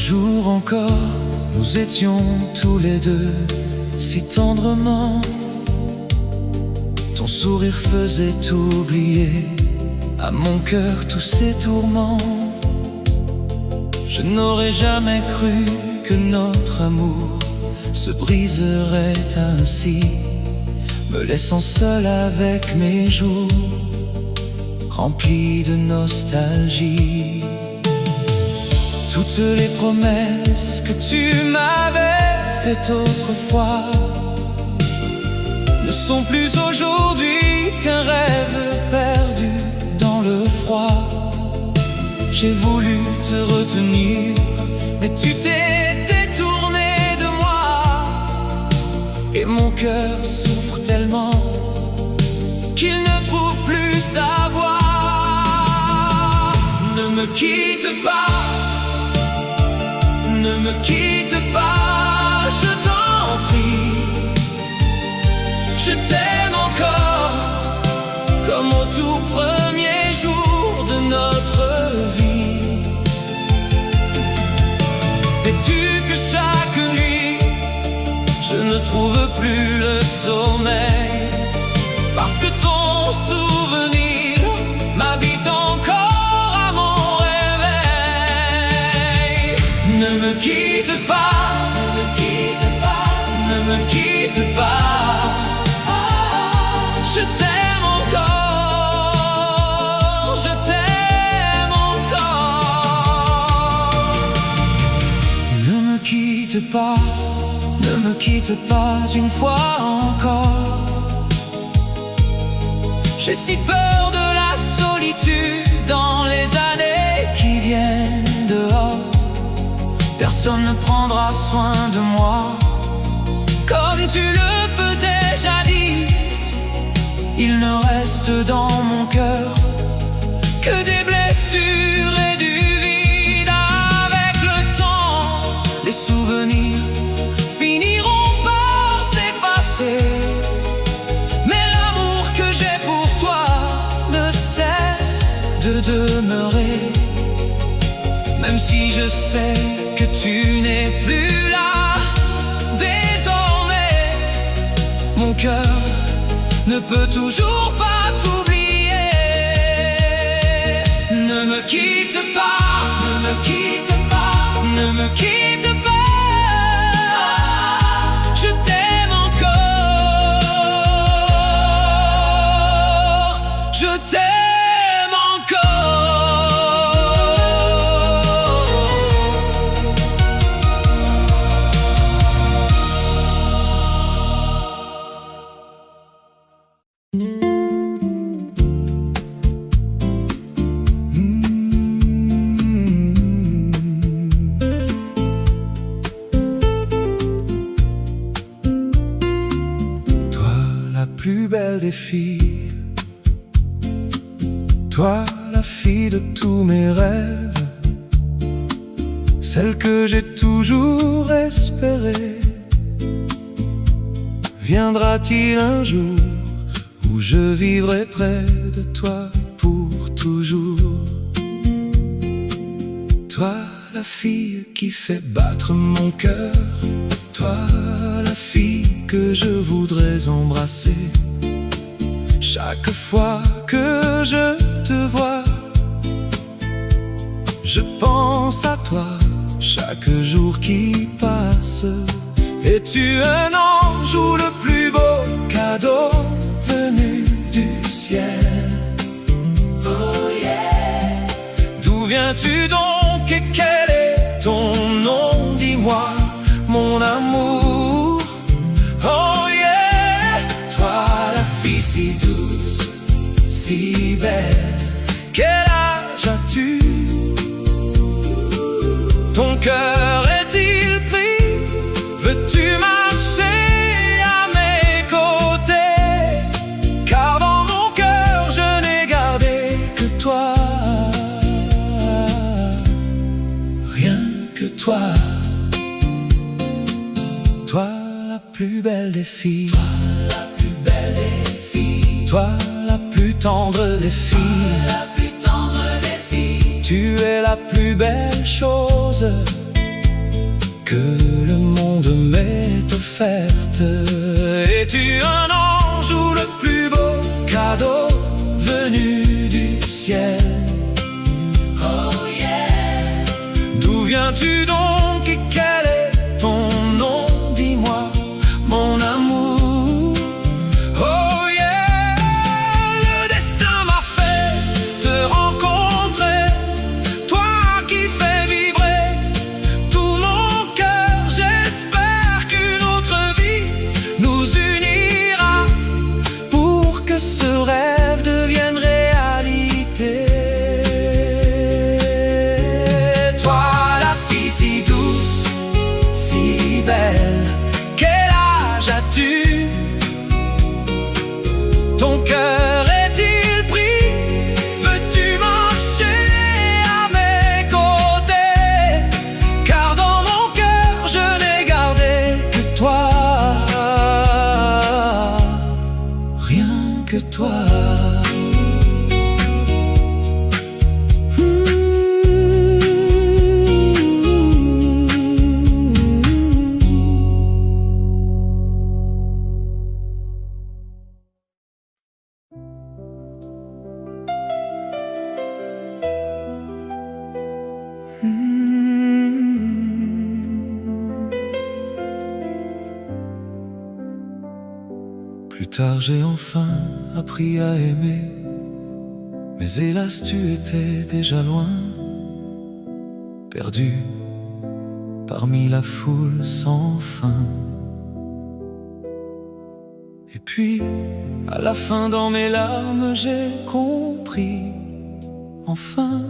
jour encore, nous étions tous les deux si tendrement. Ton sourire faisait oublier à mon cœur tous ses tourments. Je n'aurais jamais cru que notre amour se briserait ainsi, me laissant seul avec mes jours remplis de nostalgie. Toutes les promesses que tu m'avais faites autrefois ne sont plus aujourd'hui qu'un rêve perdu dans le froid. J'ai voulu te retenir, mais tu t'es détourné de moi. Et mon cœur souffre tellement qu'il ne trouve plus sa voix. Ne me quitte pas, ne me quitte pas, je t'en prie. Je t'aime encore, comme au tout premier jour de notre vie. Sais-tu que chaque nuit, je ne trouve plus le sommeil, parce que ton souvenir m'habite encore à mon réveil. Ne me quitte pas, ne me quitte pas, ne me quitte pas. Je t'aime encore, je t'aime encore. Ne me quitte pas, ne me quitte pas une fois encore. J'ai si peur de la solitude dans les années qui viennent dehors. Personne ne prendra soin de moi comme tu le faisais jadis. Il ne reste dans mon cœur que des blessures et du vide. Avec le temps, les souvenirs finiront par s'effacer, mais l'amour que j'ai pour toi ne cesse de demeurer. Même si je sais que tu n'es plus là, désormais mon cœur ne peut toujours pas t'oublier. Ne me quitte pas, ne me quitte pas, ne me quitte pas. Je t'aime encore, je t'aime plus belle des filles, toi la fille de tous mes rêves, celle que j'ai toujours espérée. Viendra-t-il un jour où je vivrai près de toi pour toujours? Toi la fille qui fait battre mon cœur, toi la fille que je voudrais embrasser. Chaque fois que je te vois, je pense à toi. Chaque jour qui passe, es-tu un ange ou le plus beau cadeau venu du ciel? Oh yeah! D'où viens-tu donc et quel est ton nom? Dis-moi, mon amour. Oh yeah! Toi la fille si douce, si belle, quel âge as-tu? Ton cœur est-il pris? Veux-tu marcher à mes côtés? Car dans mon cœur je n'ai gardé que toi, rien que toi. Toi la plus belle des filles, toi la plus belle des filles, toi la plus tendre des filles, la plus tendre des filles. Tu es la plus belle chose viens-tu donc et quel est ton nom? Dis-moi, mon amour. Oh yeah, le destin m'a fait te rencontrer, toi qui fais vibrer tout mon cœur. J'espère qu'une autre vie nous unira pour que ce rêve devienne réalité. Toi, la fille si douce, si belle, quel âge as-tu? Ton cœur est-il pris? Veux-tu marcher à mes côtés? Car dans mon cœur je n'ai gardé que toi, rien que toi. Plus tard j'ai enfin appris à aimer, mais hélas tu étais déjà loin, perdu parmi la foule sans fin. Et puis à la fin dans mes larmes j'ai compris enfin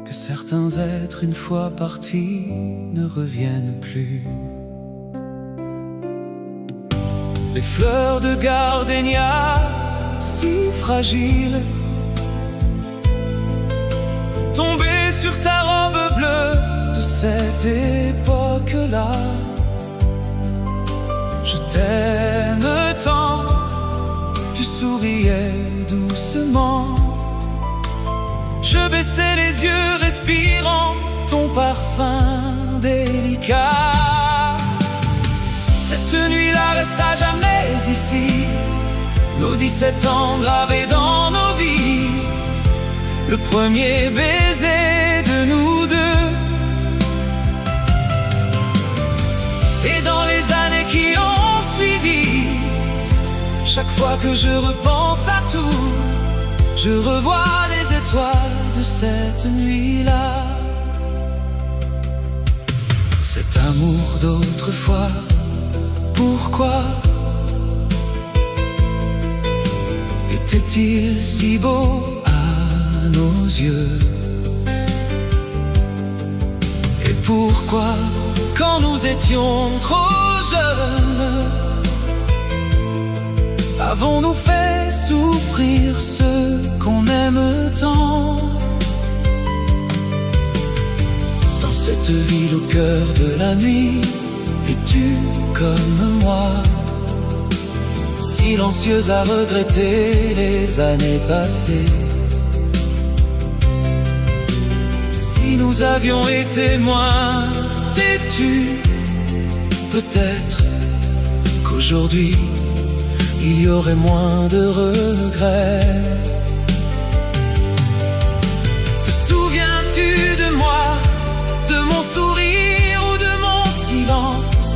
que certains êtres une fois partis ne reviennent plus. Les fleurs de gardénia, si fragiles, tombées sur ta robe bleue de cette époque-là. Je t'aime tant, tu souriais doucement. Je baissais les yeux respirant ton parfum délicat. Cette nuit-là reste à jamais ici, nos 17 ans gravés dans nos vies, le premier baiser de nous deux. Et dans les années qui ont suivi, chaque fois que je repense à tout, je revois les étoiles de cette nuit-là. Cet amour d'autrefois, pourquoi était-il si beau à nos yeux? Et pourquoi, quand nous étions trop jeunes, avons-nous fait souffrir ceux qu'on aime tant? Dans cette ville au cœur de la nuit, es-tu comme moi, silencieuse à regretter les années passées? Si nous avions été moins têtus, peut-être qu'aujourd'hui il y aurait moins de regrets. Te souviens-tu de moi, de mon sourire ou de mon silence?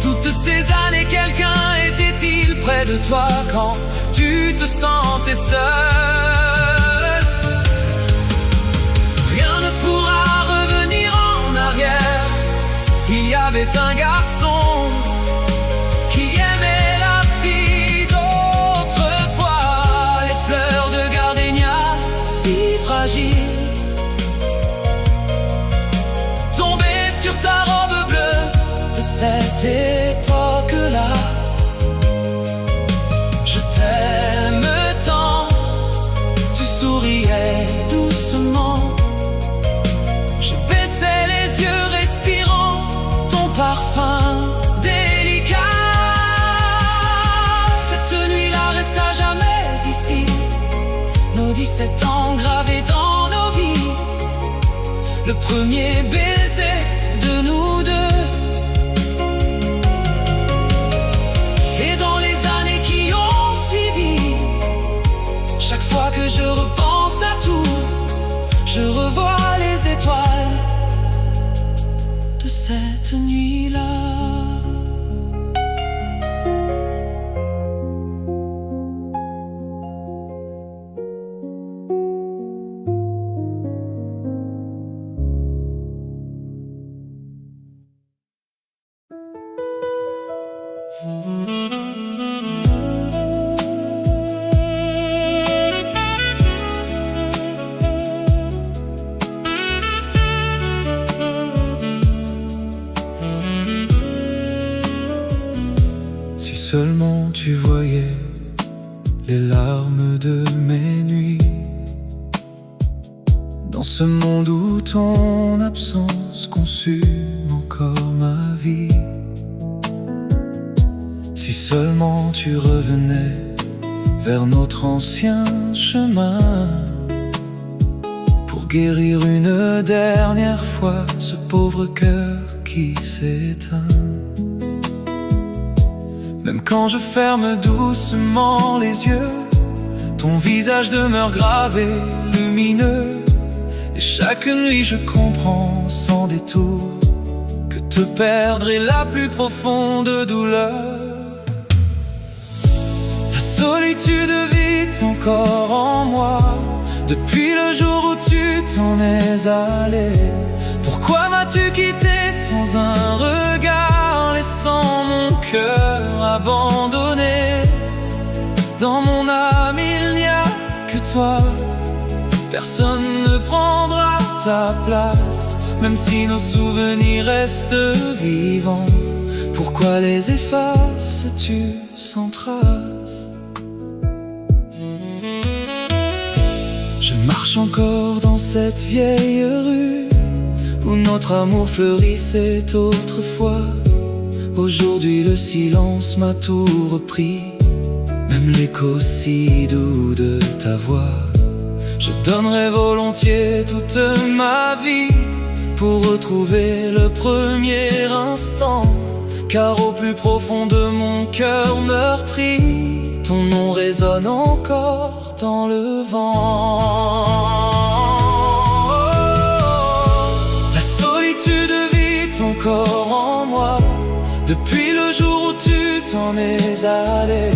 Toutes ces années, quelqu'un était-il près de toi quand tu te sentais seul? Rien ne pourra revenir en arrière. Il y avait un garçon qui aimait la fille d'autrefois. Les fleurs de gardénia, si fragiles, tombées sur ta robe bleue de cette époque-là. Je t'aime tant, tu souriais doucement. Je baissais les yeux respirant ton parfum délicat. Cette nuit-là reste à jamais ici, nos 17 ans gravés dans nos vies, le premier baiser de nous deux. Et dans les années qui ont suivi, chaque fois que je repense à tout, je revois les étoiles cette nuit-là. Si seulement tu voyais les larmes de mes nuits, dans ce monde où ton absence consume encore ma vie. Si seulement tu revenais vers notre ancien chemin, pour guérir une dernière fois ce pauvre cœur qui s'éteint. Même quand je ferme doucement les yeux, ton visage demeure gravé, lumineux. Et chaque nuit je comprends sans détour que te perdre est la plus profonde douleur. La solitude vit encore en moi depuis le jour où tu t'en es allé. Pourquoi m'as-tu quitté sans un regard, laissant mon cœur abandonné? Dans mon âme il n'y a que toi, personne ne prendra ta place. Même si nos souvenirs restent vivants, pourquoi les effaces-tu sans trace? Je marche encore dans cette vieille rue où notre amour fleurissait autrefois. Aujourd'hui le silence m'a tout repris, même l'écho si doux de ta voix. Je donnerais volontiers toute ma vie pour retrouver le premier instant, car au plus profond de mon cœur meurtri, ton nom résonne encore dans le vent. La solitude vit encore en moi depuis le jour où tu t'en es allé.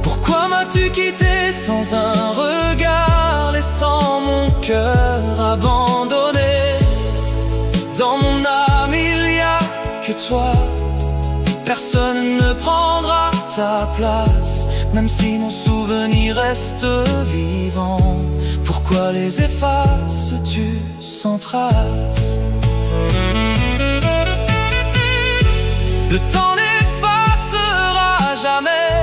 Pourquoi m'as-tu quitté sans un regard, laissant mon cœur abandonné? Dans mon âme il n'y a que toi, personne ne prendra ta place. Même si nos souvenirs restent vivants, pourquoi les effaces-tu sans trace? Le temps n'effacera jamais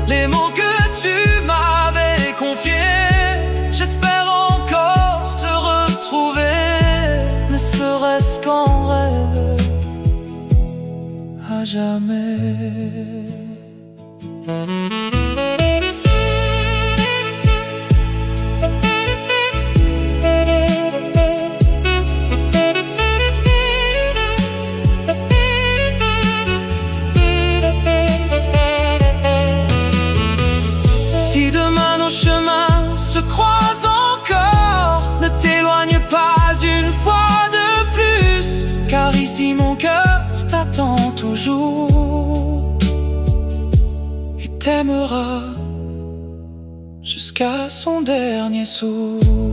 les mots que tu m'avais confiés. J'espère encore te retrouver, ne serait-ce qu'en rêve, à jamais. Si demain nos chemins se croisent encore, ne t'éloigne pas une fois de plus, car ici mon cœur t'attend toujours et t'aimera jusqu'à son dernier souffle.